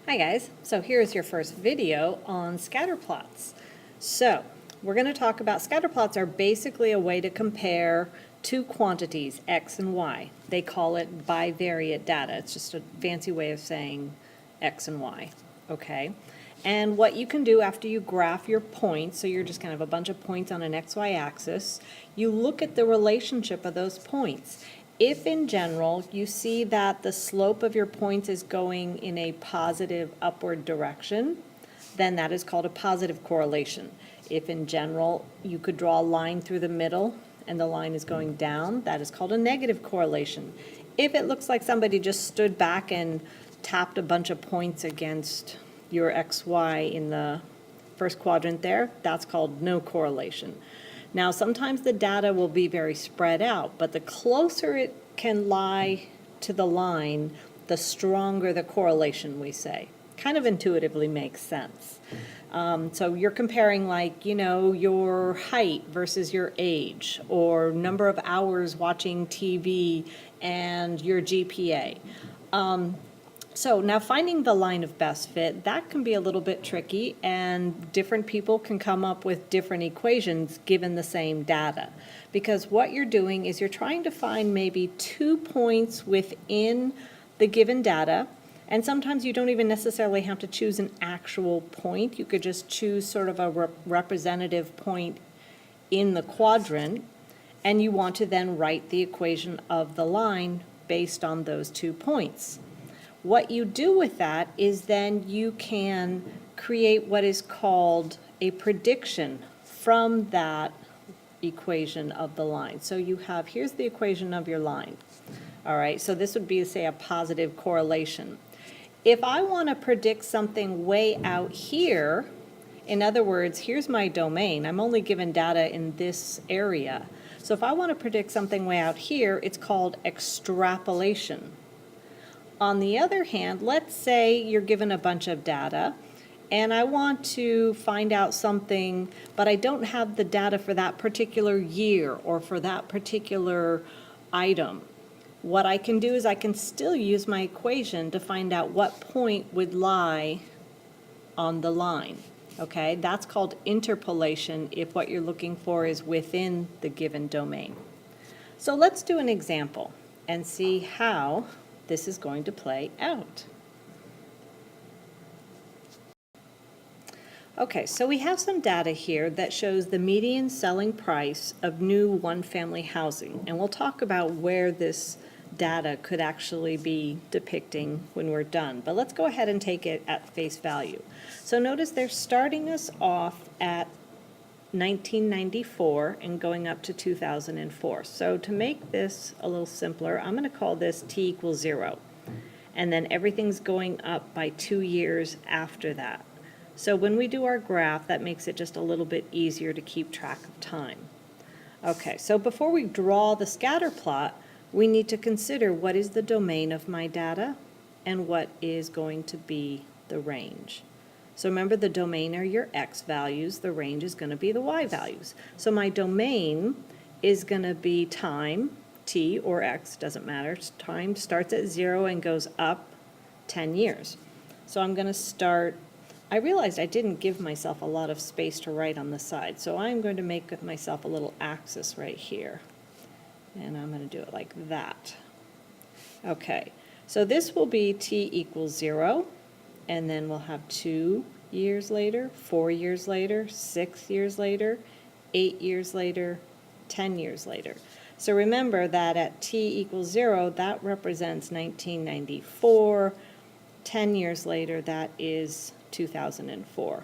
Hi guys, so here's your first video on scatter plots. So we're going to talk about scatter plots are basically a way to compare two quantities, x and y. They call it bivariate data. It's just a fancy way of saying x and y, okay? And what you can do after you graph your points, so you're just kind of a bunch of points on an xy axis, you look at the relationship of those points. If in general you see that the slope of your points is going in a positive upward direction, then that is called a positive correlation. If in general you could draw a line through the middle and the line is going down, that is called a negative correlation. If it looks like somebody just stood back and tapped a bunch of points against your xy in the first quadrant there, that's called no correlation. Now, sometimes the data will be very spread out, but the closer it can lie to the line, the stronger the correlation, we say. Kind of intuitively makes sense. So you're comparing, like, you know, your height versus your age, or number of hours watching TV and your GPA. So now finding the line of best fit, that can be a little bit tricky, and different people can come up with different equations given the same data. Because what you're doing is you're trying to find maybe 2 points within the given data, and sometimes you don't even necessarily have to choose an actual point. You could just choose sort of a representative point in the quadrant, and you want to then write the equation of the line based on those 2 points. What you do with that is then you can create what is called a prediction from that equation of the line. So you have, here's the equation of your line. All right, so this would be, say, a positive correlation. If I want to predict something way out here, in other words, here's my domain. I'm only given data in this area. So if I want to predict something way out here, it's called extrapolation. On the other hand, let's say you're given a bunch of data and I want to find out something, but I don't have the data for that particular year or for that particular item. What I can do is I can still use my equation to find out what point would lie on the line. Okay, that's called interpolation if what you're looking for is within the given domain. So let's do an example and see how this is going to play out. Okay, so we have some data here that shows the median selling price of new one-family housing, and we'll talk about where this data could actually be depicting when we're done. But let's go ahead and take it at face value. So notice they're starting us off at 1994 and going up to 2004. So to make this a little simpler, I'm going to call this t equals 0. And then everything's going up by 2 years after that. So when we do our graph, that makes it just a little bit easier to keep track of time. Okay, so before we draw the scatter plot, we need to consider what is the domain of my data and what is going to be the range. So remember, the domain are your x values, the range is going to be the y values. So my domain is going to be time, t or x, doesn't matter. Time starts at 0 and goes up 10 years. So I'm going to start, I realized I didn't give myself a lot of space to write on the side, so I'm going to make myself a little axis right here. And I'm going to do it like that. Okay, so this will be t equals 0. And then we'll have 2 years later, 4 years later, 6 years later, 8 years later, 10 years later. So remember that at t equals 0, that represents 1994. 10 years later, that is 2004.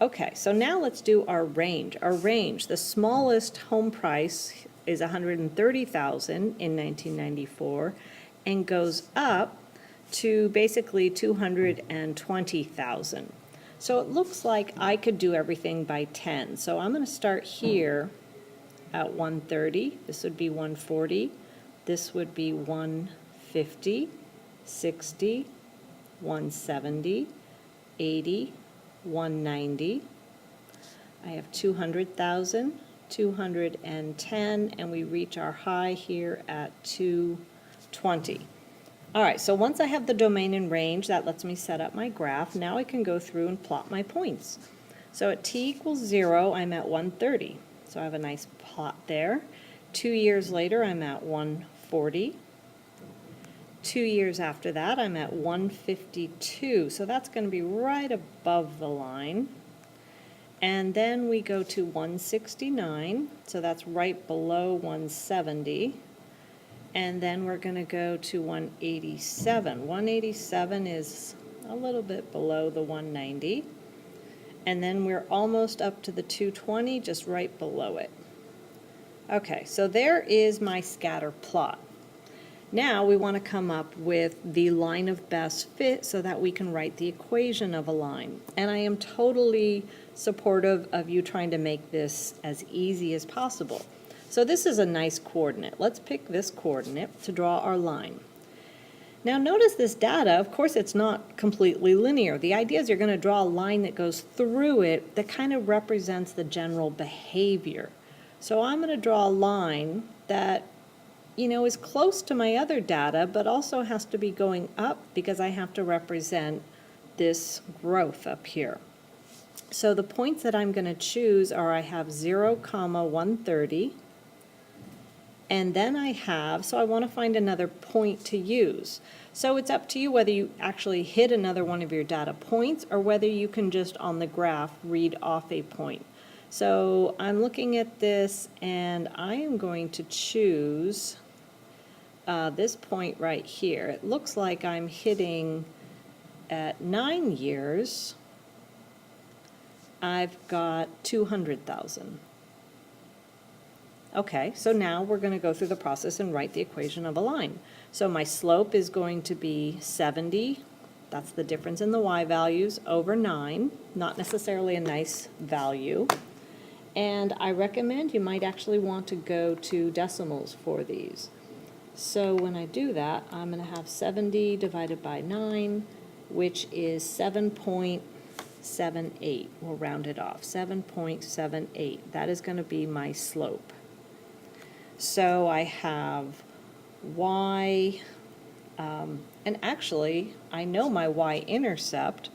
Okay, so now let's do our range. Our range, the smallest home price is $130,000 in 1994 and goes up to basically $220,000. So it looks like I could do everything by 10. So I'm going to start here at 130. This would be 140. This would be 150, 60, 170, 80, 190. I have 200,000, 210, and we reach our high here at 220. All right, so once I have the domain and range, that lets me set up my graph. Now I can go through and plot my points. So at t equals 0, I'm at 130. So I have a nice plot there. 2 years later, I'm at 140. 2 years after that, I'm at 152. So that's going to be right above the line. And then we go to 169. So that's right below 170. And then we're going to go to 187. 187 is a little bit below the 190. And then we're almost up to the 220, just right below it. Okay, so there is my scatter plot. Now we want to come up with the line of best fit so that we can write the equation of a line. And I am totally supportive of you trying to make this as easy as possible. So this is a nice coordinate. Let's pick this coordinate to draw our line. Now notice this data, of course it's not completely linear. The idea is you're going to draw a line that goes through it that kind of represents the general behavior. So I'm going to draw a line that, is close to my other data, but also has to be going up because I have to represent this growth up here. So the points that I'm going to choose are I have 0, 130. And then so I want to find another point to use. So it's up to you whether you actually hit another one of your data points or whether you can just on the graph read off a point. So I'm looking at this and I am going to choose this point right here. It looks like I'm hitting at 9 years, I've got 200,000. Okay, so now we're going to go through the process and write the equation of a line. So my slope is going to be 70, that's the difference in the y values, over 9, not necessarily a nice value. And I recommend you might actually want to go to decimals for these. So when I do that, I'm going to have 70 divided by 9, which is 7.78. We'll round it off, 7.78. That is going to be my slope. So I have y, and actually I know my y-intercept,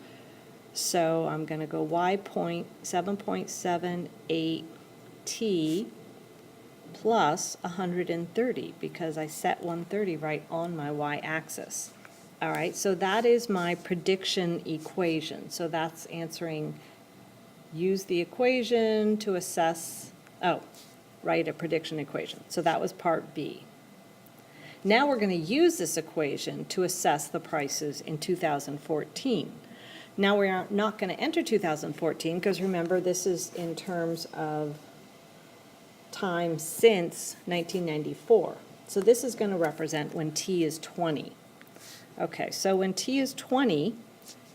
so I'm going to go y point 7.78 t plus 130 because I set 130 right on my y-axis. All right, so that is my prediction equation. So that's answering, use the equation to assess, write a prediction equation. So that was part B. Now we're going to use this equation to assess the prices in 2014. Now we are not going to enter 2014 because remember this is in terms of time since 1994. So this is going to represent when t is 20. Okay, so when t is 20,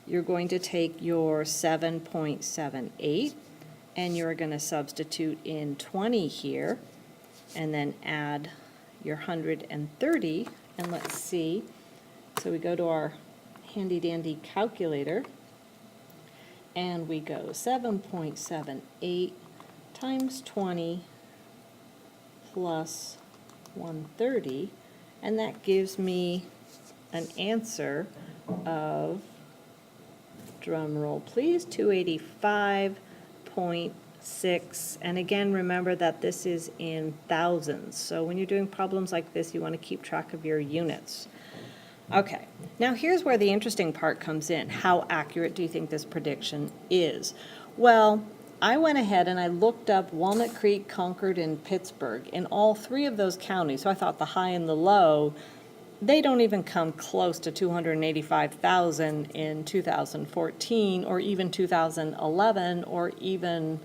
you're going to take your 7.78 and you're going to substitute in 20 here and then add your 130, and let's see. So we go to our handy dandy calculator and we go 7.78 times 20 plus 130, and that gives me an answer of, drum roll please, 285.6. And again, remember that this is in thousands. So when you're doing problems like this, you want to keep track of your units. Okay, now here's where the interesting part comes in. How accurate do you think this prediction is? Well, I went ahead and I looked up Walnut Creek, Concord, and Pittsburgh. In all three of those counties, so I thought the high and the low, they don't even come close to 285,000 in 2014 or even 2011 or even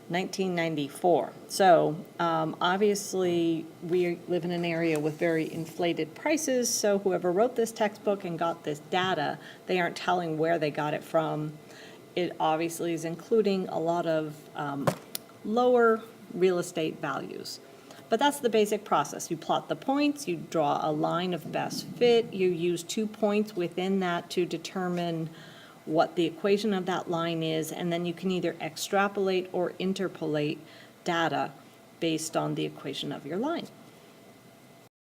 1994. So obviously we live in an area with very inflated prices, so whoever wrote this textbook and got this data, they aren't telling where they got it from. It obviously is including a lot of lower real estate values. But that's the basic process. You plot the points, you draw a line of best fit, you use 2 points within that to determine what the equation of that line is, and then you can either extrapolate or interpolate data based on the equation of your line.